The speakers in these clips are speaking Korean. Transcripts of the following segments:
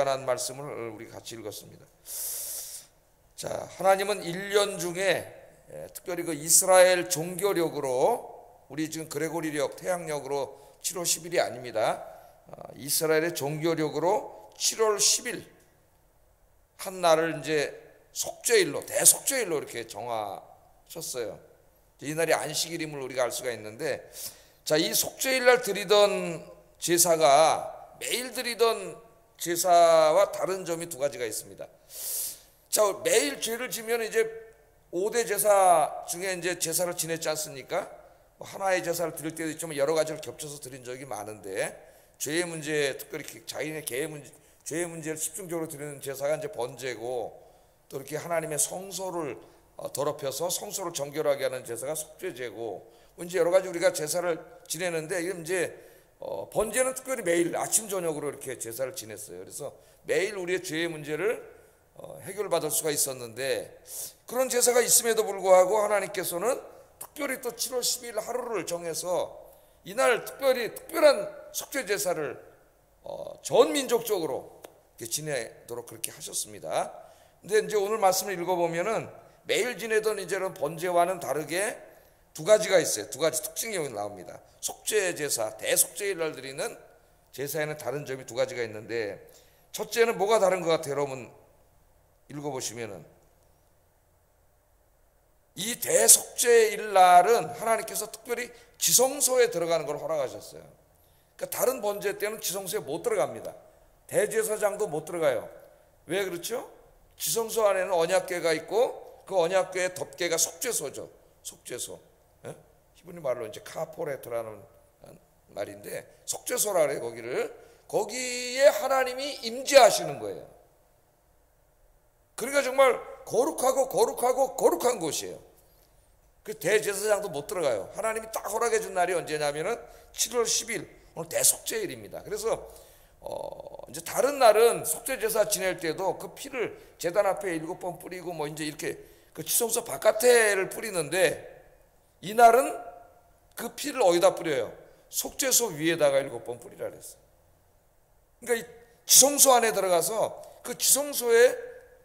관한 말씀을 우리 같이 읽었습니다. 자, 하나님은 1년 중에 특별히 그 이스라엘 종교력으로, 우리 지금 그레고리력 태양력으로 7월 10일이 아닙니다. 이스라엘의 종교력으로 7월 10일 한 날을 이제 속죄일로, 대속죄일로 이렇게 정하셨어요. 이 날이 안식일임을 우리가 알 수가 있는데, 자, 이 속죄일 날 드리던 제사가 매일 드리던 제사와 다른 점이 두 가지가 있습니다. 자, 매일 죄를 지면 이제 5대 제사 중에 이제 제사를 지냈지 않습니까? 하나의 제사를 드릴 때도 있지만 여러 가지를 겹쳐서 드린 적이 많은데, 죄의 문제, 특별히 자기의 개의 문제, 죄의 문제를 집중적으로 드리는 제사가 이제 번제고, 또 이렇게 하나님의 성소를 더럽혀서 성소를 정결하게 하는 제사가 속죄제고, 이제 여러 가지 우리가 제사를 지내는데, 이게 이제 번제는 특별히 매일 아침 저녁으로 이렇게 제사를 지냈어요. 그래서 매일 우리의 죄의 문제를 해결받을 수가 있었는데, 그런 제사가 있음에도 불구하고 하나님께서는 특별히 또 7월 12일 하루를 정해서 이날 특별한 속죄 제사를 전 민족적으로 지내도록 그렇게 하셨습니다. 근데 이제 오늘 말씀을 읽어보면은 매일 지내던 이제는 번제와는 다르게 두 가지가 있어요. 두 가지 특징이 여기 나옵니다. 속죄 제사, 대속죄일 날 드리는 제사에는 다른 점이 두 가지가 있는데, 첫째는 뭐가 다른 것 같아요? 여러분 읽어보시면은, 이 대속죄일 날은 하나님께서 특별히 지성소에 들어가는 걸 허락하셨어요. 그러니까 다른 번제 때는 지성소에 못 들어갑니다. 대제사장도 못 들어가요. 왜 그렇죠? 지성소 안에는 언약궤가 있고, 그 언약궤의 덮개가 속죄소죠. 속죄소. 히브리 말로 이제 카포레트라는 말인데, 속죄소라 그래요. 거기에 하나님이 임재하시는 거예요. 그러니까 정말 거룩한 곳이에요. 그 대제사장도 못 들어가요. 하나님이 딱 허락해 준 날이 언제냐면은 7월 10일, 오늘 대속죄일입니다. 그래서 이제 다른 날은 속죄 제사 지낼 때도 그 피를 제단 앞에 7번 뿌리고 뭐 이제 이렇게 그 지성소 바깥에를 뿌리는데, 이 날은 그 피를 어디다 뿌려요? 속죄소 위에다가 7번 뿌리라 그랬어요. 그러니까 이 지성소 안에 들어가서 그 지성소에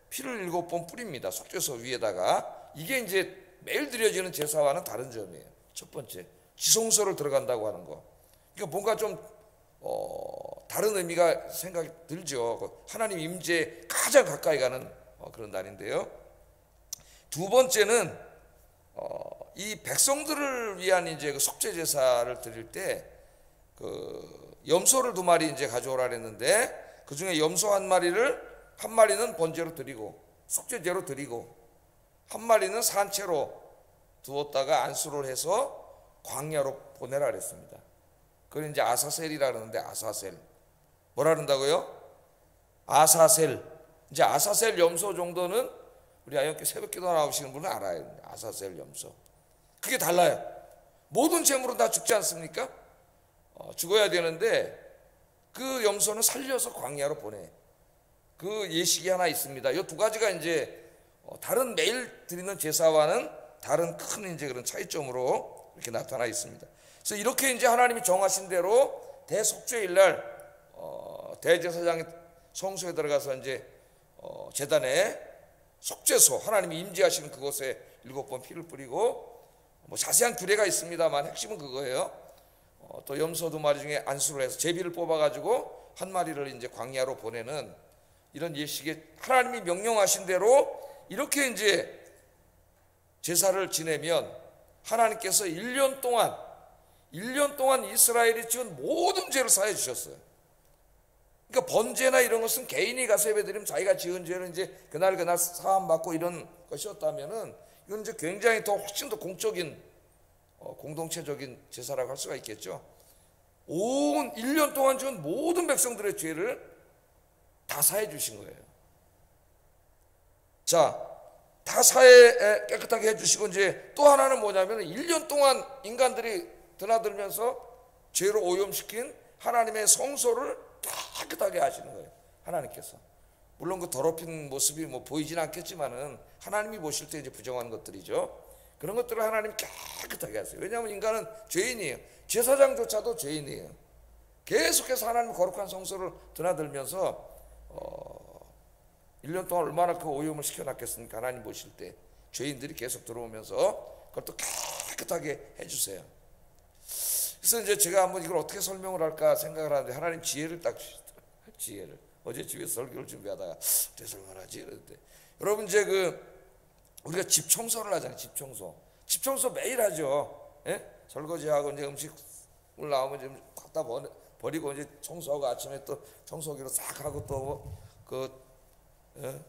피를 7번 뿌립니다. 속죄소 위에다가. 이게 이제 매일 드려지는 제사와는 다른 점이에요. 첫 번째, 지성소를 들어간다고 하는 거. 그러니까 뭔가 좀 다른 의미가 생각이 들죠. 하나님 임재에 가장 가까이 가는 그런 날인데요. 두 번째는 이 백성들을 위한 이제 그 속죄 제사를 드릴 때 그 염소를 2마리 이제 가져오라 그랬는데, 그 중에 염소 한 마리는 번제로 드리고 속죄제로 드리고, 한 마리는 산채로 두었다가 안수를 해서 광야로 보내라 그랬습니다. 그걸 이제 아사셀이라 그러는데, 아사셀 뭐라 그런다고요? 아사셀. 이제 아사셀 염소 정도는 우리 아이언교 새벽기도 나오시는 분은 알아요. 아사셀 염소. 그게 달라요. 모든 재물은 다 죽지 않습니까? 죽어야 되는데 그 염소는 살려서 광야로 보내. 그 예식이 하나 있습니다. 이 두 가지가 이제 다른 매일 드리는 제사와는 다른 큰 이제 그런 차이점으로 이렇게 나타나 있습니다. 그래서 이렇게 이제 하나님이 정하신 대로 대속죄일 날 대제사장이 성소에 들어가서 이제 제단에 속죄소, 하나님이 임재하시는 그곳에 7번 피를 뿌리고, 뭐 자세한 규례가 있습니다만 핵심은 그거예요. 또 염소 2마리 중에 안수를 해서 제비를 뽑아가지고 한 마리를 이제 광야로 보내는 이런 예식에 하나님이 명령하신 대로 이렇게 이제 제사를 지내면 하나님께서 1년 동안 이스라엘이 지은 모든 죄를 사해 주셨어요. 그러니까 번제나 이런 것은 개인이 가서 예배드리면 자기가 지은 죄를 이제 그날 사함 받고 이런 것이었다면은, 이건 이제 굉장히 훨씬 더 공적인 공동체적인 제사라고 할 수가 있겠죠. 온 1년 동안 지은 모든 백성들의 죄를 다 사해 주신 거예요. 자, 다 사해 깨끗하게 해주시고, 이제 또 하나는 뭐냐면 1년 동안 인간들이 드나들면서 죄로 오염시킨 하나님의 성소를 깨끗하게 하시는 거예요. 하나님께서. 물론 그 더럽힌 모습이 뭐 보이진 않겠지만은 하나님이 보실 때 이제 부정한 것들이죠. 그런 것들을 하나님이 깨끗하게 하세요. 왜냐하면 인간은 죄인이에요. 제사장조차도 죄인이에요. 계속해서 하나님 거룩한 성소를 드나들면서 1년 동안 얼마나 그 오염을 시켜놨겠습니까? 하나님 보실 때 죄인들이 계속 들어오면서 그걸 또 깨끗하게 해주세요. 그래서 이제 제가 한번 이걸 어떻게 설명을 할까 생각을 하는데 하나님 지혜를 딱 주시더라고요. 지혜를. 어제 집에서 설교를 준비하다가 어떻게 설명하지 이러는데, 여러분 이제 우리가 집 청소를 하잖아요. 집 청소 매일 하죠. 예? 설거지하고 이제 음식을 나오면 좀 갖다 버리고 이제 청소하고 아침에 또 청소기로 싹 하고 또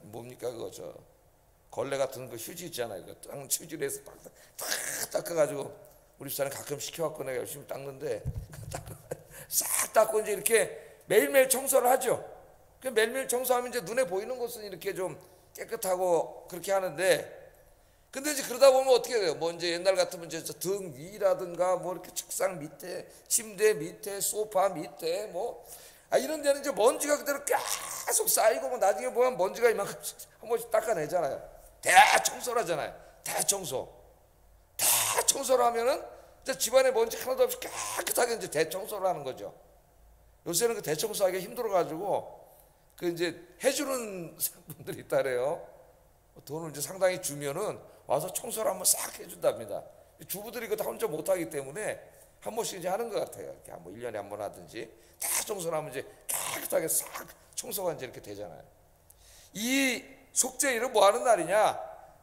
뭡니까 그거 걸레 같은 그 휴지 있잖아요. 그 휴지로 해서 딱 닦아가지고 우리 집사람 가끔 시켜갖고 내가 열심히 닦는데 싹 닦고 이제 이렇게 매일매일 청소를 하죠. 매일매일 청소하면 이제 눈에 보이는 곳은 이렇게 좀 깨끗하고 그렇게 하는데, 근데 이제 그러다 보면 어떻게 돼요? 뭐 이제 옛날 같으면 이제 등 위라든가 뭐 이렇게 책상 밑에, 침대 밑에, 소파 밑에 이런 데는 이제 먼지가 그대로 계속 쌓이고 뭐 나중에 보면 먼지가 이만큼씩 한 번씩 닦아내잖아요. 대청소를 하잖아요. 대청소를 하면은 이제 집안에 먼지 하나도 없이 깨끗하게 이제 대청소를 하는 거죠. 요새는 그 대청소하기 힘들어가지고 그 이제 해주는 분들이 있다래요. 돈을 이제 상당히 주면은 와서 청소를 한번 싹 해준답니다. 주부들이 그거 다 혼자 못하기 때문에 한 번씩 이제 하는 것 같아요. 이렇게 한번 1년에 한 번 하든지 다 청소를 하면 이제 깨끗하게 싹 청소가 이제 이렇게 되잖아요. 이 속죄일은 뭐 하는 날이냐?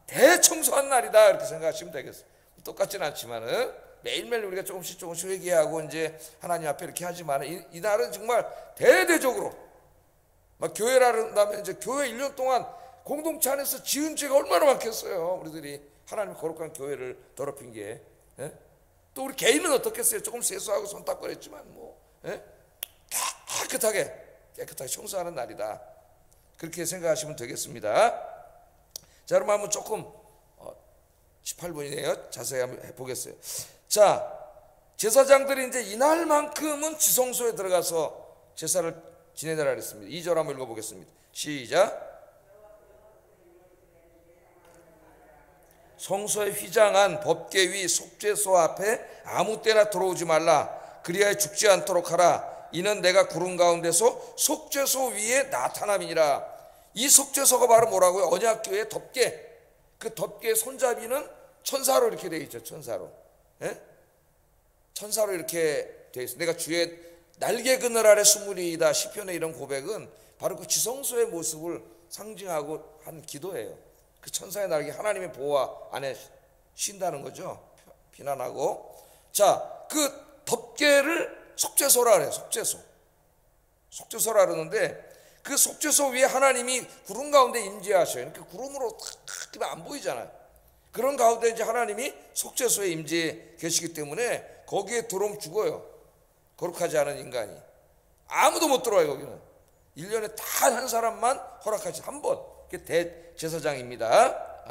대청소한 날이다 이렇게 생각하시면 되겠어요. 똑같지는 않지만은 매일매일 우리가 조금씩 회개하고 이제 하나님 앞에 이렇게 하지만 이 날은 정말 대대적으로 막 교회라면 이제 교회 1년 동안 공동체 안에서 지은 죄가 얼마나 많겠어요. 우리들이 하나님 거룩한 교회를 더럽힌 게. 예? 또 우리 개인은 어떻겠어요? 조금 세수하고 손 닦고 그랬지만 예? 깨끗하게 청소하는 날이다. 그렇게 생각하시면 되겠습니다. 자, 그럼 한번 조금 18분이네요. 자세히 한번 해보겠어요. 자, 제사장들이 이제 이날만큼은 지성소에 들어가서 제사를 지내느라 했습니다. 2절 한번 읽어보겠습니다. 시작. 성소에 휘장한 법궤위 속죄소 앞에 아무 때나 들어오지 말라. 그리하여 죽지 않도록 하라. 이는 내가 구름 가운데서 속죄소 위에 나타남이니라. 이 속죄소가 바로 뭐라고요? 언약궤의 덮개. 그 덮개의 손잡이는 천사로 이렇게 되어 있죠. 천사로. 예? 천사로 이렇게 되어 있어요. 내가 주의 날개 그늘 아래 수물이다. 시편의 이런 고백은 바로 그 지성소의 모습을 상징하고 한 기도예요. 그 천사의 날개, 하나님의 보호 안에 쉰다는 거죠. 피난하고. 자, 그 덮개를 속죄소라 그래요. 속죄소라 그러는데 그 속죄소 위에 하나님이 구름 가운데 임재하셔요. 그러니까 구름으로 탁 안 보이잖아요. 그런 가운데 이제 하나님이 속죄소에 임재해 계시기 때문에 거기에 들어오면 죽어요. 거룩하지 않은 인간이. 아무도 못 들어와요. 거기는 1년에 단 한 사람만 허락하시 한 번. 그게 대제사장입니다.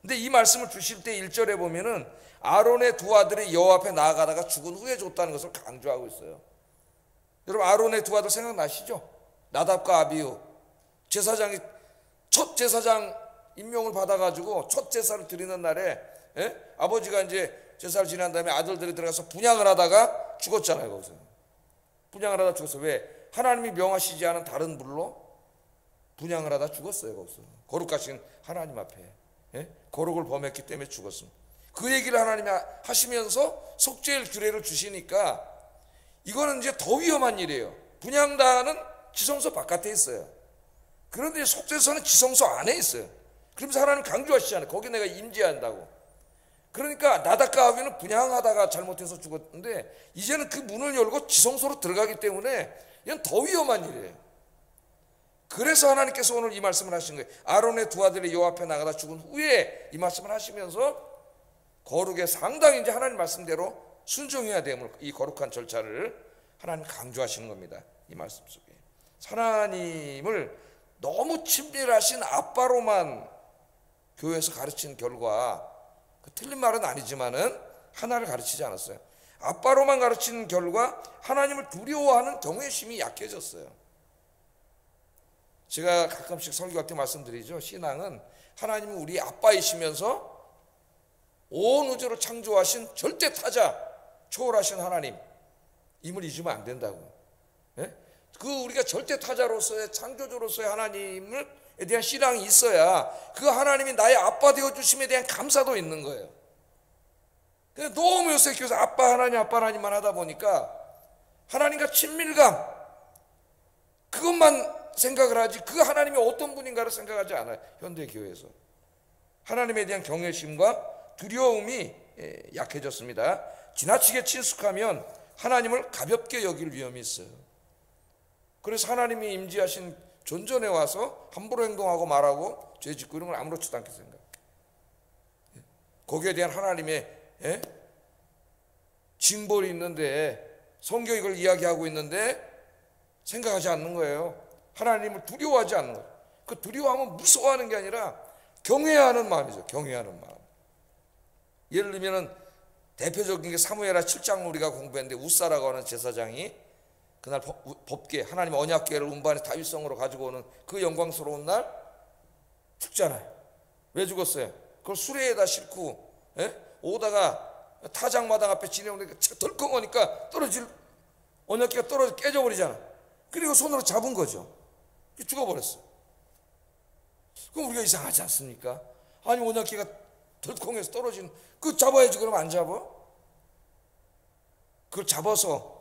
근데 이 말씀을 주실 때 1절에 보면은 아론의 두 아들이 여호와 앞에 나아가다가 죽은 후에 줬다는 것을 강조하고 있어요. 여러분 아론의 두 아들 생각나시죠? 나답과 아비후. 제사장이 첫 제사장 임명을 받아가지고 첫 제사를 드리는 날에 아버지가 이제 제사를 지난 다음에 아들들이 들어가서 분향을 하다가 죽었잖아요. 거기서 분향을 하다 죽었어요. 왜? 하나님이 명하시지 않은 다른 불로 분향을 하다 죽었어요. 거기서 거룩하신 하나님 앞에 거룩을 범했기 때문에 죽었습니다. 그 얘기를 하나님이 하시면서 속죄일 규례를 주시니까 이거는 이제 더 위험한 일이에요. 분향단은 지성소 바깥에 있어요. 그런데 속죄소는 지성소 안에 있어요. 그러면서 하나님 강조하시잖아요. 거기 내가 임재한다고. 그러니까 나답과 아비후는 분향하다가 잘못해서 죽었는데 이제는 그 문을 열고 지성소로 들어가기 때문에 이건 더 위험한 일이에요. 그래서 하나님께서 오늘 이 말씀을 하신 거예요. 아론의 두 아들이 여호와 앞에 나가다 죽은 후에 이 말씀을 하시면서 거룩에 상당히 이제 하나님 말씀대로 순종해야 됨을, 이 거룩한 절차를 하나님 강조하시는 겁니다. 이 말씀 속에 하나님을 너무 친밀하신 아빠로만 교회에서 가르친 결과, 틀린 말은 아니지만은 하나를 가르치지 않았어요. 아빠로만 가르치는 결과 하나님을 두려워하는 경외심이 약해졌어요. 제가 가끔씩 설교할 때 말씀드리죠. 신앙은 하나님이 우리 아빠이시면서 온 우주를 창조하신 절대 타자, 초월하신 하나님, 임을 잊으면 안 된다고. 그 우리가 절대 타자로서의 창조주로서의 하나님에 대한 신앙이 있어야 그 하나님이 나의 아빠 되어 주심에 대한 감사도 있는 거예요. 근데 너무 요새 교회에서 아빠 하나님만 하다 보니까 하나님과 친밀감 그것만 생각을 하지 그 하나님이 어떤 분인가를 생각하지 않아요. 현대 교회에서 하나님에 대한 경외심과 두려움이 약해졌습니다. 지나치게 친숙하면 하나님을 가볍게 여길 위험이 있어요. 그래서 하나님이 임재하신 존전에 와서 함부로 행동하고 말하고 죄 짓고 이런 걸 아무렇지도 않게 생각해요. 거기에 대한 하나님의 징벌이 있는데 성경이 이걸 이야기하고 있는데 생각하지 않는 거예요. 하나님을 두려워하지 않는 거예요. 그 두려워하면 무서워하는 게 아니라 경외하는 마음이죠. 경외하는 마음. 예를 들면 대표적인 게 사무엘하 7장 우리가 공부했는데 우사라고 하는 제사장이 그날 법궤 하나님 언약궤를 운반해 다윗성으로 가지고 오는 그 영광스러운 날 죽잖아요. 왜 죽었어요? 그걸 수레에다 싣고 오다가 타작마당 앞에 지내오니까 덜컹하니까 떨어질 언약궤가 떨어져 깨져버리잖아. 그리고 손으로 잡은 거죠. 죽어버렸어. 그럼 우리가 이상하지 않습니까? 아니 언약궤가 덜컹해서 떨어진 그 잡아야지. 그럼 안 잡아? 그걸 잡아서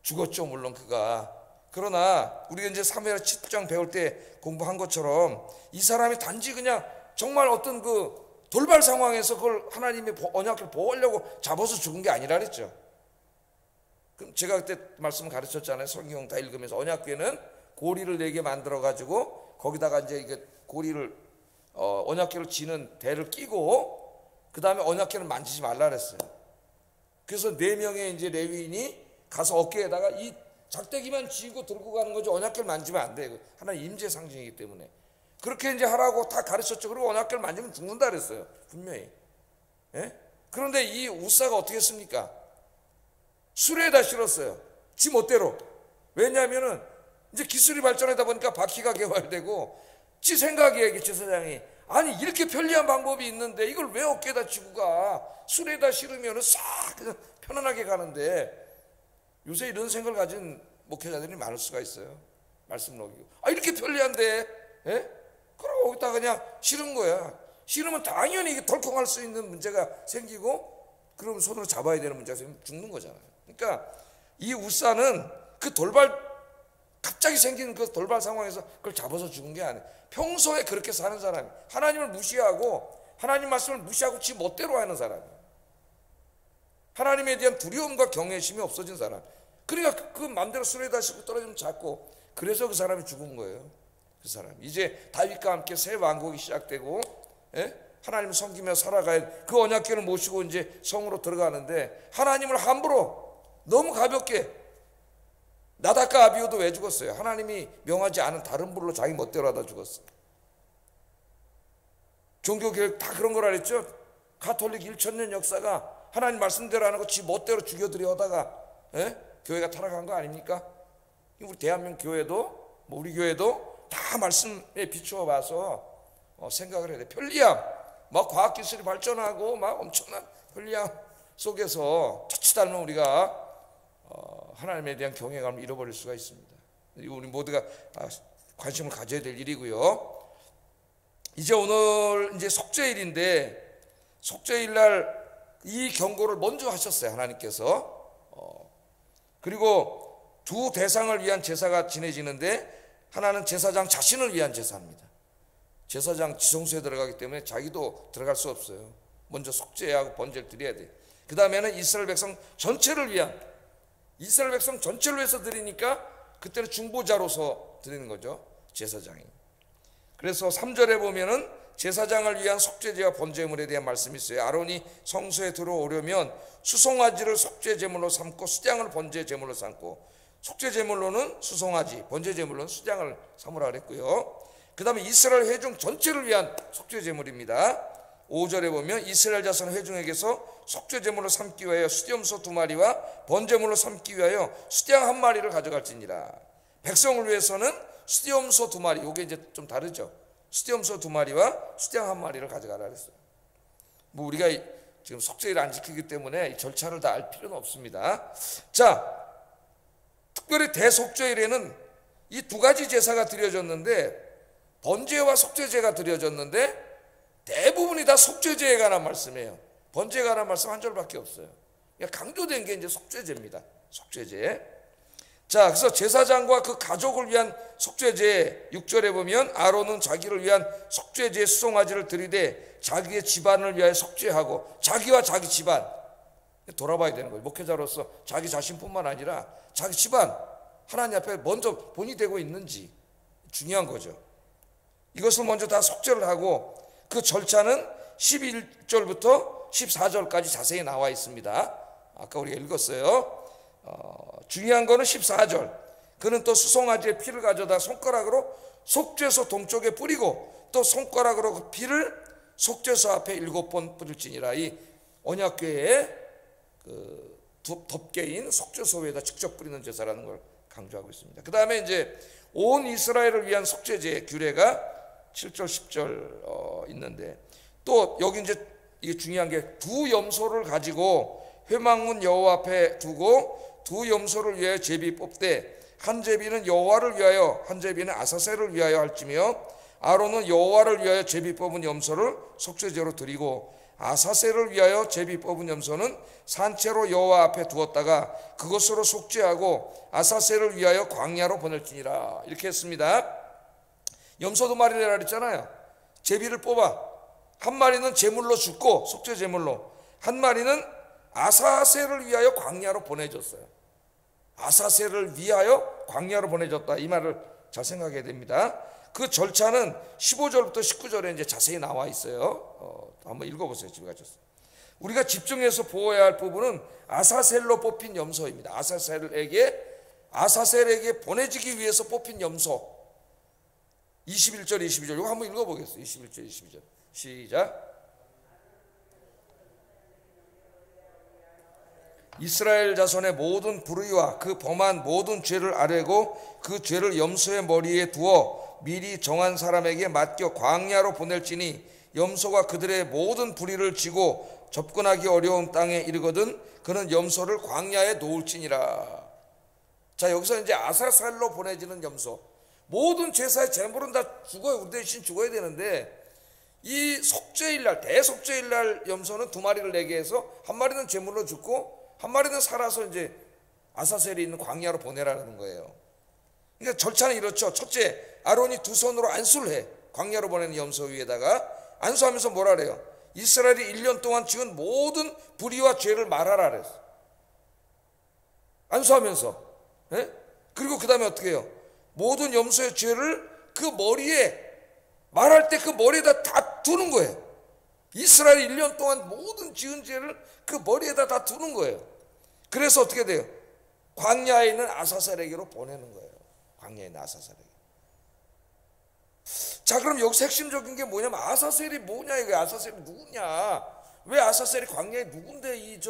죽었죠 물론 그가. 그러나 우리가 이제 사무엘하 7장 배울 때 공부한 것처럼 이 사람이 단지 그냥 정말 어떤 그 돌발 상황에서 그걸 하나님의 언약궤를 보호하려고 잡아서 죽은 게 아니라 그랬죠. 그럼 제가 그때 말씀을 가르쳤잖아요. 성경 다 읽으면서 언약궤는 고리를 4개 만들어 가지고 거기다가 이제 이게 고리를 언약궤를 지는 대를 끼고 그 다음에 언약궤를 만지지 말라 그랬어요. 그래서 4명의 이제 레위인이 가서 어깨에다가 이 작대기만 쥐고 들고 가는 거죠. 언약궤를 만지면 안 돼요. 하나님 임재 상징이기 때문에 그렇게 이제 하라고 다 가르쳤죠. 그리고 언약궤를 만지면 죽는다 그랬어요. 분명히. 그런데 이 우사가 어떻게 했습니까? 수레에다 실었어요. 지 멋대로. 왜냐하면은 이제 기술이 발전하다 보니까 바퀴가 개발되고 지 생각이에요. 제사장이 아니 이렇게 편리한 방법이 있는데 이걸 왜 어깨에다 쥐고 가? 수레에다 실으면은 싹 그냥 편안하게 가는데 요새 이런 생각을 가진 목회자들이 많을 수가 있어요. 말씀을 어기고 이렇게 편리한데 그러고 거기다 그냥 실은 거야. 실으면 당연히 이게 덜컹할 수 있는 문제가 생기고 그러면 손으로 잡아야 되는 문제가 생기면 죽는 거잖아요. 그러니까 이 우사는 그 갑자기 생기는 그 돌발 상황에서 그걸 잡아서 죽은 게 아니에요. 평소에 그렇게 사는 사람이 하나님을 무시하고 하나님 말씀을 무시하고 지 멋대로 하는 사람이에요. 하나님에 대한 두려움과 경외심이 없어진 사람. 그러니까 그 마음대로 수레에다 싣고 떨어지면 잡고 그래서 그 사람이 죽은 거예요. 그 사람 이제 다윗과 함께 새 왕국이 시작되고 하나님을 섬기며 살아가야 그 언약궤를 모시고 이제 성으로 들어가는데 하나님을 함부로 너무 가볍게 나답과 아비후도 왜 죽었어요? 하나님이 명하지 않은 다른 불로 자기 멋대로 하다 죽었어요. 종교교육 다 그런 거라 그랬죠. 가톨릭 1000년 역사가 하나님 말씀대로 안 하고 지 멋대로 죽여들여 하다가 교회가 타락한 거 아닙니까? 우리 대한민국 교회도 우리 교회도 다 말씀에 비추어 봐서 생각을 해야 돼. 편리함, 막 과학기술이 발전하고 막 엄청난 편리함 속에서 자칫하면 우리가 하나님에 대한 경외감을 잃어버릴 수가 있습니다. 우리 모두가 관심을 가져야 될 일이고요. 이제 오늘 이제 속죄일인데 속죄일 날 이 경고를 먼저 하셨어요. 하나님께서. 그리고 두 대상을 위한 제사가 지내지는데 하나는 제사장 자신을 위한 제사입니다. 제사장 지성소에 들어가기 때문에 자기도 들어갈 수 없어요. 먼저 속죄하고 번제를 드려야 돼요. 그 다음에는 이스라엘 백성 전체를 위해서 드리니까 그때는 중보자로서 드리는 거죠. 제사장이. 그래서 3절에 보면은 제사장을 위한 속죄제와 번제물에 대한 말씀이 있어요. 아론이 성소에 들어오려면 수송아지를 속죄제물로 삼고 수장을 번제제물로 삼고 속죄제물로는 수송아지, 번제제물로는 수장을 삼으라 그랬고요. 그 다음에 이스라엘 회중 전체를 위한 속죄제물입니다. 5절에 보면 이스라엘 자손 회중에게서 속죄제물로 삼기 위하여 수염소 2마리와 번제물로 삼기 위하여 수양 1마리를 가져갈지니라. 백성을 위해서는 수염소 2마리, 이게 이제 좀 다르죠. 수염소 2마리와 수양 1마리를 가져가라 그랬어요. 뭐 우리가 지금 속죄를 안 지키기 때문에 이 절차를 다 알 필요는 없습니다. 자, 특별히 대속죄일에는 이 두 가지 제사가 드려졌는데, 번제와 속죄제가 드려졌는데 대부분이 다 속죄제에 관한 말씀이에요. 번제에 관한 말씀 한 절밖에 없어요. 강조된 게 이제 속죄제입니다. 속죄제. 자, 그래서 제사장과 그 가족을 위한 속죄제 6절에 보면 아론은 자기를 위한 속죄제 수송아지를 드리되 자기의 집안을 위하여 속죄하고, 자기와 자기 집안 돌아봐야 되는 거예요. 목회자로서 자기 자신뿐만 아니라 자기 집안, 하나님 앞에 먼저 본이 되고 있는지 중요한 거죠. 이것을 먼저 다 속죄를 하고, 그 절차는 11절부터 14절까지 자세히 나와 있습니다. 아까 우리가 읽었어요. 중요한 거는 14절. 그는 또 수송아지의 피를 가져다 손가락으로 속죄소 동쪽에 뿌리고 또 손가락으로 그 피를 속죄소 앞에 7번 뿌릴지니라. 이 언약궤에 그 덮개인 속죄소에다 직접 뿌리는 제사라는 걸 강조하고 있습니다. 그 다음에 이제 온 이스라엘을 위한 속죄제 규례가 7절 10절 있는데, 또 여기 이제 이게 중요한 게 두 염소를 가지고 회막문 여호와 앞에 두고 두 염소를 위하여 제비 뽑되 한 제비는 여호와를 위하여 한 제비는 아사셀을 위하여 할지며, 아론은 여호와를 위하여 제비 뽑은 염소를 속죄제로 드리고 아사셀을 위하여 제비 뽑은 염소는 산채로 여호와 앞에 두었다가 그것으로 속죄하고 아사셀을 위하여 광야로 보낼지니라. 이렇게 했습니다. 염소 2마리 내라 그랬잖아요. 제비를 뽑아 한 마리는 제물로 죽고 속죄 제물로, 한 마리는 아사셀을 위하여 광야로 보내줬어요. 아사셀을 위하여 광야로 보내줬다, 이 말을 잘 생각해야 됩니다. 그 절차는 15절부터 19절에 이제 자세히 나와 있어요. 한번 읽어보세요. 집에 가셔서. 우리가 집중해서 보아야 할 부분은 아사셀로 뽑힌 염소입니다. 아사셀에게 보내지기 위해서 뽑힌 염소. 21절 22절 이거 한번 읽어보겠어요. 21절 22절 시작. 이스라엘 자손의 모든 불의와 그 범한 모든 죄를 아뢰고 그 죄를 염소의 머리에 두어 미리 정한 사람에게 맡겨 광야로 보낼지니, 염소가 그들의 모든 불의를 지고 접근하기 어려운 땅에 이르거든 그는 염소를 광야에 놓을지니라. 자, 여기서 이제 아사셀로 보내지는 염소, 모든 제사의 제물은 다 죽어요. 우리 대신 죽어야 되는데, 이 속죄일날, 대속죄일날 염소는 2마리를 내게 해서 한 마리는 제물로 죽고 한 마리는 살아서 이제 아사셀이 있는 광야로 보내라는 거예요. 그러니까 절차는 이렇죠. 첫째, 아론이 두 손으로 안수를 해. 광야로 보내는 염소 위에다가 안수하면서 뭐라 그래요? 이스라엘이 1년 동안 지은 모든 불의와 죄를 말하라 그랬어. 안수하면서. 예? 그리고 그 다음에 어떻게 해요? 모든 염소의 죄를 그 머리에, 말할 때 그 머리에다 다 두는 거예요. 이스라엘이 1년 동안 모든 지은 죄를 그 머리에다 다 두는 거예요. 그래서 어떻게 돼요? 광야에 있는 아사셀에게로 보내는 거예요. 광야에 있는 아사셀에게. 자, 그럼 여기서 핵심적인 게 뭐냐면 아사셀이 뭐냐, 이거. 아사셀이 누구냐? 왜 아사셀이 광야에 누군데 이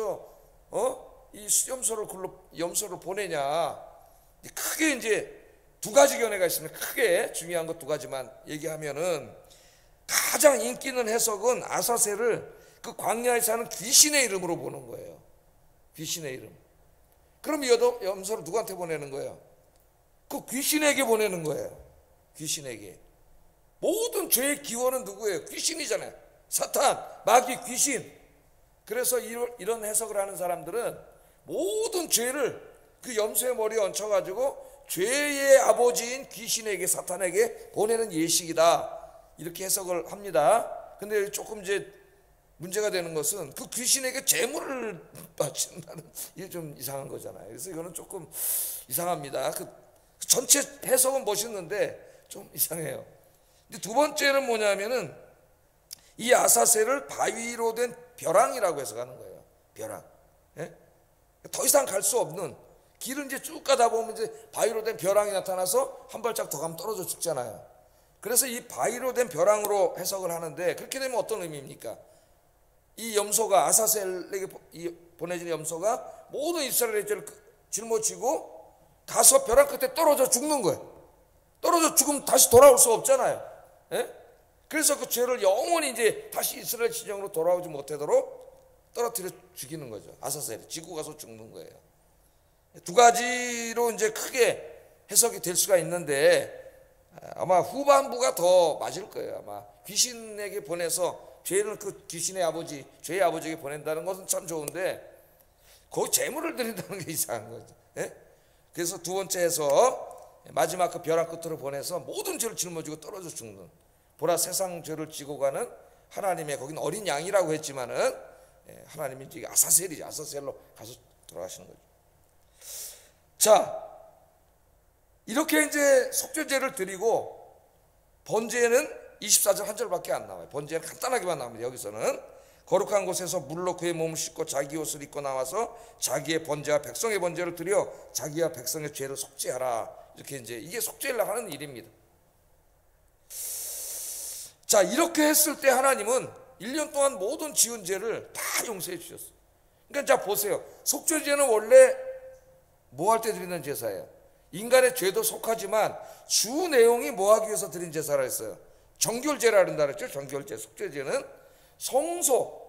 염소를 보내냐? 크게 이제 두 가지 견해가 있습니다. 크게 중요한 것 두 가지만 얘기하면은, 가장 인기 있는 해석은 아사셀을 그 광야에 사는 귀신의 이름으로 보는 거예요. 귀신의 이름. 그럼 이 염소를 누구한테 보내는 거예요? 그 귀신에게 보내는 거예요. 귀신에게. 모든 죄의 기원은 누구예요? 귀신이잖아요. 사탄, 마귀, 귀신. 그래서 이런 해석을 하는 사람들은 모든 죄를 그 염소의 머리에 얹혀가지고 죄의 아버지인 귀신에게, 사탄에게 보내는 예식이다, 이렇게 해석을 합니다. 근데 조금 이제 문제가 되는 것은 그 귀신에게 재물을 바친다는, 이게 좀 이상한 거잖아요. 그래서 이거는 조금 이상합니다. 그 전체 해석은 멋있는데 좀 이상해요. 근데 두 번째는 뭐냐면은 이 아사셀을 바위로 된 벼랑이라고 해석하는 거예요. 벼랑. 예? 더 이상 갈 수 없는 길을 이제 쭉 가다 보면 이제 바위로 된 벼랑이 나타나서 한 발짝 더 가면 떨어져 죽잖아요. 그래서 이 바위로 된 벼랑으로 해석을 하는데, 그렇게 되면 어떤 의미입니까? 이 염소가, 아사셀에게 보내진 염소가 모든 이스라엘의 죄를 짊어지고 가서 벼랑 끝에 떨어져 죽는 거예요. 떨어져 죽으면 다시 돌아올 수 없잖아요. 예? 그래서 그 죄를 영원히 이제 다시 이스라엘 진영으로 돌아오지 못하도록 떨어뜨려 죽이는 거죠. 아사셀이 지고 가서 죽는 거예요. 두 가지로 이제 크게 해석이 될 수가 있는데 아마 후반부가 더 맞을 거예요. 아마 귀신에게 보내서 죄는 그 귀신의 아버지, 죄의 아버지에게 보낸다는 것은 참 좋은데 거기 재물을 드린다는 게 이상한 거죠. 예? 그래서 두 번째 해서 마지막 그 벼랑 끝으로 보내서 모든 죄를 짊어지고 떨어져 죽는, 보라 세상 죄를 지고 가는 하나님의, 거기는 어린 양이라고 했지만은 하나님이 이제 아사셀이죠. 아사셀로 가서 돌아가시는 거죠. 자, 이렇게 이제 속죄제를 드리고 번제는 24절 한 절밖에 안 나와요. 번제는 간단하게만 나옵니다. 여기서는 거룩한 곳에서 물로 그의 몸을 씻고 자기 옷을 입고 나와서 자기의 번제와 백성의 번제를 드려 자기와 백성의 죄를 속죄하라. 이렇게 이제 이게 속죄를 하는 일입니다. 자, 이렇게 했을 때 하나님은 1년 동안 모든 지은 죄를 다 용서해 주셨어요. 그러니까 자 보세요. 속죄제는 원래 뭐 할 때 드리는 제사예요? 인간의 죄도 속하지만 주 내용이 뭐 하기 위해서 드린 제사라 했어요? 정결제라 그런다 그랬죠. 정결제, 속죄제는 성소,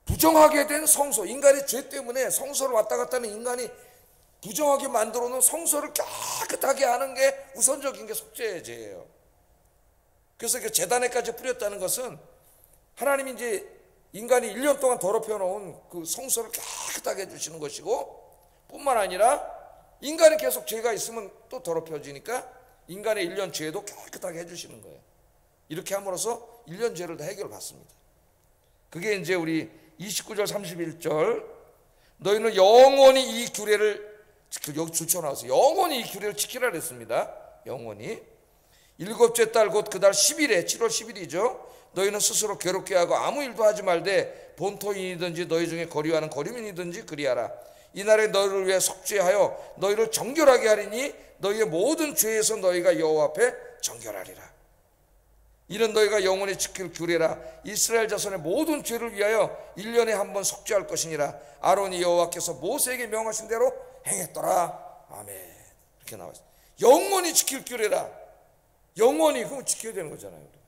부정하게 된 성소, 인간의 죄 때문에 성소를 왔다 갔다 하는 인간이 부정하게 만들어 놓은 성소를 깨끗하게 하는 게 우선적인 게 속죄제예요. 그래서 그 제단에까지 뿌렸다는 것은 하나님이 이제 인간이 1년 동안 더럽혀 놓은 그 성소를 깨끗하게 해주시는 것이고, 뿐만 아니라 인간이 계속 죄가 있으면 또 더럽혀지니까 인간의 1년 죄도 깨끗하게 해주시는 거예요. 이렇게 함으로써 1년 죄를 다 해결받습니다. 그게 이제 우리 29절 31절 너희는 영원히 이 규례를, 여기 줄쳐 나와서 영원히 이 규례를 지키라 그랬습니다. 영원히. 일곱째 달 곧 그 달 10일에 7월 10일이죠. 너희는 스스로 괴롭게 하고 아무 일도 하지 말되 본토인이든지 너희 중에 거류하는 거류민이든지 그리하라. 이날에 너희를 위해 속죄하여 너희를 정결하게 하리니 너희의 모든 죄에서 너희가 여호와 앞에 정결하리라. 이는 너희가 영원히 지킬 규례라. 이스라엘 자손의 모든 죄를 위하여 1년에 한 번 속죄할 것이니라. 아론이 여호와께서 모세에게 명하신 대로 행했더라. 아멘. 이렇게 나와 있어요. 영원히 지킬 규례라. 영원히, 그럼 지켜야 되는 거잖아요. 우리가.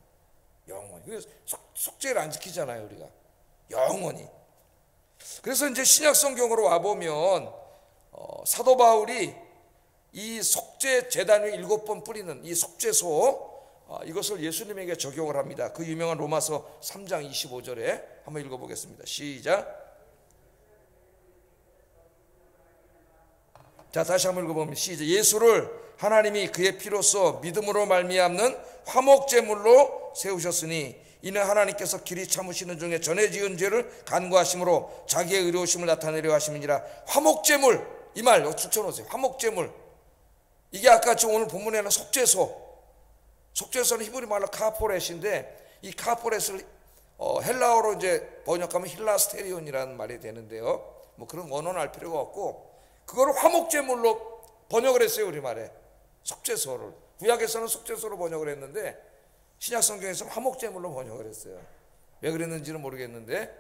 영원히. 그래서 속죄를 안 지키잖아요, 우리가. 영원히. 그래서 이제 신약 성경으로 와 보면 사도 바울이 이 속죄 제단 위에 7번 뿌리는 이 속죄소, 이것을 예수님에게 적용을 합니다. 그 유명한 로마서 3장 25절에 한번 읽어보겠습니다. 시작. 자, 다시 한번 읽어보면 시작. 예수를 하나님이 그의 피로써 믿음으로 말미암는 화목제물로 세우셨으니 이는 하나님께서 길이 참으시는 중에 전에 지은 죄를 간구하심으로 자기의 의로우심을 나타내려 하심이니라. 화목제물, 이 말 추천하세요. 화목제물. 이게 아까 지금 오늘 본문에는 속죄소. 속죄소는 히브리 말로 카포렛인데 이 카포렛을 헬라어로 이제 번역하면 힐라스테리온이라는 말이 되는데요. 뭐 그런 원어는 알 필요가 없고 그거를 화목제물로 번역을 했어요. 우리말에 속죄소를. 구약에서는 속죄소로 번역을 했는데 신약 성경에서는 화목제물로 번역을 했어요. 왜 그랬는지는 모르겠는데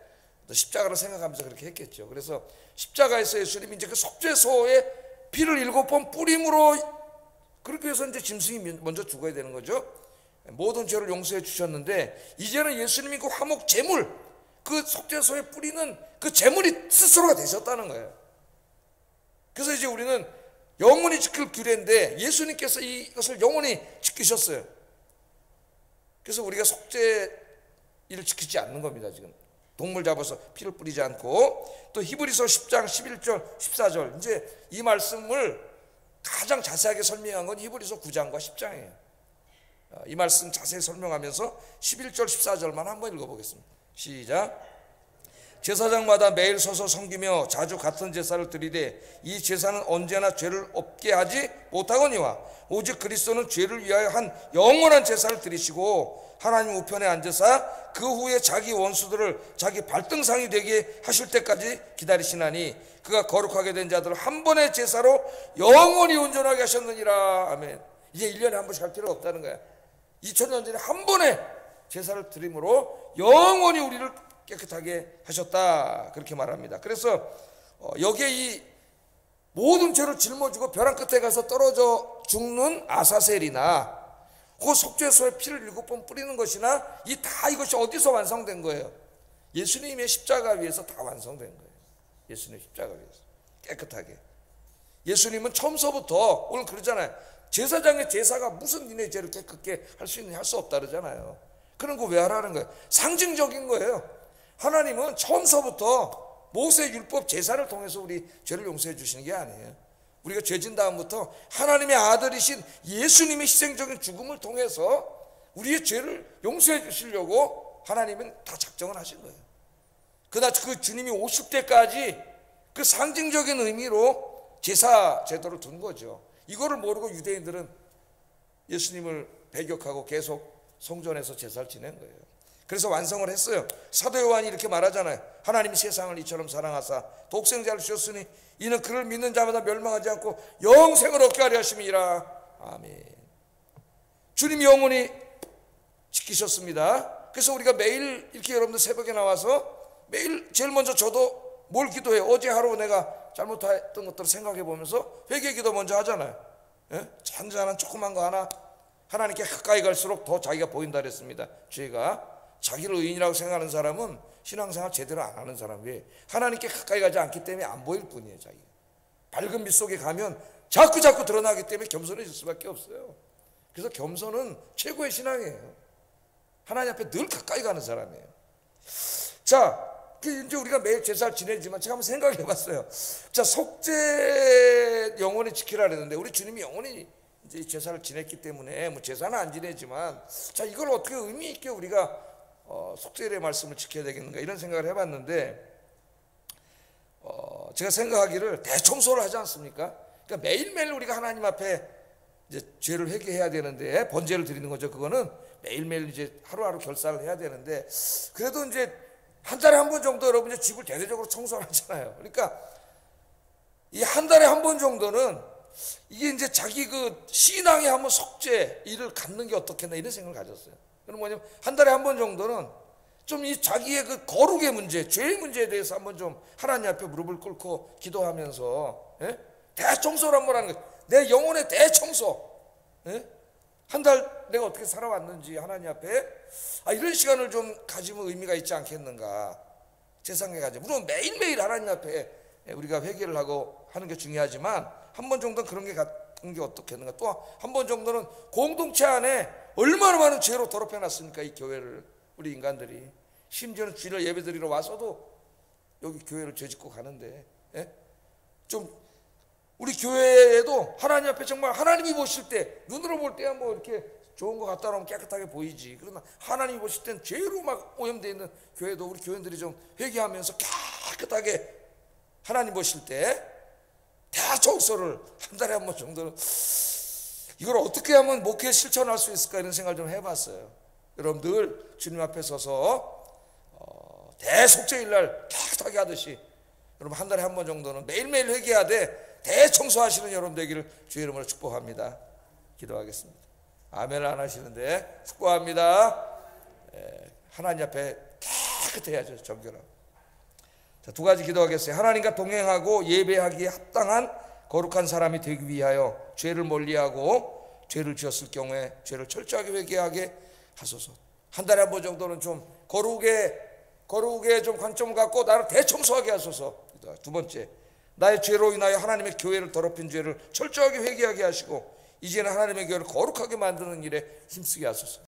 십자가를 생각하면서 그렇게 했겠죠. 그래서 십자가에서 예수님이 이제 그 속죄소에 피를 7번 뿌림으로, 그렇게 해서 이제 짐승이 먼저 죽어야 되는 거죠. 모든 죄를 용서해 주셨는데 이제는 예수님이 그 화목제물, 그 속죄소에 뿌리는 그 제물이 스스로가 되셨다는 거예요. 그래서 이제 우리는 영원히 지킬 규례인데 예수님께서 이것을 영원히 지키셨어요. 그래서 우리가 속죄를 지키지 않는 겁니다. 지금 동물 잡아서 피를 뿌리지 않고. 또 히브리서 10장 11절 14절 이제 이 말씀을 가장 자세하게 설명한 건 히브리서 9장과 10장이에요. 이 말씀 자세히 설명하면서 11절 14절만 한번 읽어보겠습니다. 시작. 제사장마다 매일 서서 섬기며 자주 같은 제사를 드리되 이 제사는 언제나 죄를 없게 하지 못하거니와 오직 그리스도는 죄를 위하여 한 영원한 제사를 드리시고 하나님 우편에 앉으사 그 후에 자기 원수들을 자기 발등상이 되게 하실 때까지 기다리시나니 그가 거룩하게 된 자들을 한 번의 제사로 영원히 온전하게 하셨느니라. 아멘. 이제 1년에 한 번씩 할 필요가 없다는 거야. 2000년 전에 한 번의 제사를 드림으로 영원히 우리를 깨끗하게 하셨다, 그렇게 말합니다. 그래서 여기에 이 모든 죄를 짊어지고 벼랑 끝에 가서 떨어져 죽는 아사셀이나 그 속죄소에 피를 7번 뿌리는 것이나 이것이 어디서 완성된 거예요? 예수님의 십자가 위에서 다 완성된 거예요. 예수님의 십자가 위에서 깨끗하게. 예수님은 처음서부터 오늘 그러잖아요. 제사장의 제사가 무슨 니네 죄를 깨끗게 할 수 있느냐, 할 수 없다 그러잖아요. 그런 거 왜 하라는 거예요? 상징적인 거예요. 하나님은 처음서부터 모세 율법 제사를 통해서 우리 죄를 용서해 주시는 게 아니에요. 우리가 죄진 다음부터 하나님의 아들이신 예수님의 희생적인 죽음을 통해서 우리의 죄를 용서해 주시려고 하나님은 다 작정을 하신 거예요. 그러나 그 주님이 오실 때까지 그 상징적인 의미로 제사 제도를 둔 거죠. 이거를 모르고 유대인들은 예수님을 배격하고 계속 성전에서 제사를 지낸 거예요. 그래서 완성을 했어요. 사도 요한이 이렇게 말하잖아요. 하나님이 세상을 이처럼 사랑하사 독생자를 주셨으니 이는 그를 믿는 자마다 멸망하지 않고 영생을 얻게 하려 하심이라. 아멘. 주님이 영원히 지키셨습니다. 그래서 우리가 매일 이렇게 여러분들 새벽에 나와서 매일 제일 먼저 저도 뭘 기도해요? 어제 하루 내가 잘못했던 것들을 생각해 보면서 회개 기도 먼저 하잖아요. 예? 잔잔한 조그만 거 하나 하나님께 가까이 갈수록 더 자기가 보인다 그랬습니다. 죄가 자기를 의인이라고 생각하는 사람은 신앙생활 제대로 안 하는 사람이에요. 하나님께 가까이 가지 않기 때문에 안 보일 뿐이에요. 자기가 밝은 빛 속에 가면 자꾸 드러나기 때문에 겸손해질 수밖에 없어요. 그래서 겸손은 최고의 신앙이에요. 하나님 앞에 늘 가까이 가는 사람이에요. 자, 이제 우리가 매일 제사를 지내지만 제가 한번 생각해 봤어요. 자, 속죄 영원히 지키라 그랬는데 우리 주님이 영원히 이제 제사를 지냈기 때문에 뭐 제사는 안 지내지만 자, 이걸 어떻게 의미 있게 우리가 속죄의 말씀을 지켜야 되겠는가 이런 생각을 해봤는데 제가 생각하기를 대청소를 하지 않습니까? 그러니까 매일매일 우리가 하나님 앞에 이제 죄를 회개해야 되는데 번제를 드리는 거죠. 그거는 매일매일 이제 하루하루 결산을 해야 되는데 그래도 이제 한 달에 한 번 정도 여러분이 집을 대대적으로 청소를 하잖아요. 그러니까 이 한 달에 한 번 정도는 이게 이제 자기 그 신앙에 한번 속죄 일을 갖는 게 어떻겠나 이런 생각을 가졌어요. 그럼 뭐냐면 한 달에 한 번 정도는 좀 이 자기의 그 거룩의 문제, 죄의 문제에 대해서 한번 좀 하나님 앞에 무릎을 꿇고 기도하면서 대청소를 한번 하는 거예요. 내 영혼의 대청소. 한 달 내가 어떻게 살아왔는지 하나님 앞에 이런 시간을 좀 가지면 의미가 있지 않겠는가. 제 생각에 가지고 물론 매일매일 하나님 앞에 우리가 회개를 하고 하는 게 중요하지만 한 번 정도는 그런 게 같은 게 어떻겠는가. 또 한 번 정도는 공동체 안에 얼마나 많은 죄로 더럽혀놨습니까, 이 교회를. 우리 인간들이 심지어는 주일 예배드리러 와서도 여기 교회를 죄짓고 가는데 좀 우리 교회에도 하나님 앞에 정말 하나님이 보실 때 눈으로 볼 때야 뭐 이렇게 좋은 거 갖다 놓으면 깨끗하게 보이지. 그러나 하나님이 보실 땐 죄로 막 오염되어 있는 교회도 우리 교인들이 좀 회개하면서 깨끗하게 하나님 보실 때 대청소를 한 달에 한 번 정도는 이걸 어떻게 하면 목회에 실천할 수 있을까 이런 생각을 좀 해봤어요. 여러분들 주님 앞에 서서 대속죄일 날 깨끗하게 하듯이 여러분 한 달에 한 번 정도는 매일매일 회개해야 돼. 대청소하시는 여러분 되기를 주의 이름으로 축복합니다. 기도하겠습니다. 아멘을 안 하시는데 축복합니다. 하나님 앞에 깨끗해야죠. 정결하고. 자, 두 가지 기도하겠어요. 하나님과 동행하고 예배하기에 합당한 거룩한 사람이 되기 위하여 죄를 멀리하고 죄를 지었을 경우에 죄를 철저하게 회개하게 하소서. 한 달에 한 번 정도는 좀 거룩에 좀 관점을 갖고 나를 대청소하게 하소서. 두 번째, 나의 죄로 인하여 하나님의 교회를 더럽힌 죄를 철저하게 회개하게 하시고 이제는 하나님의 교회를 거룩하게 만드는 일에 힘쓰게 하소서.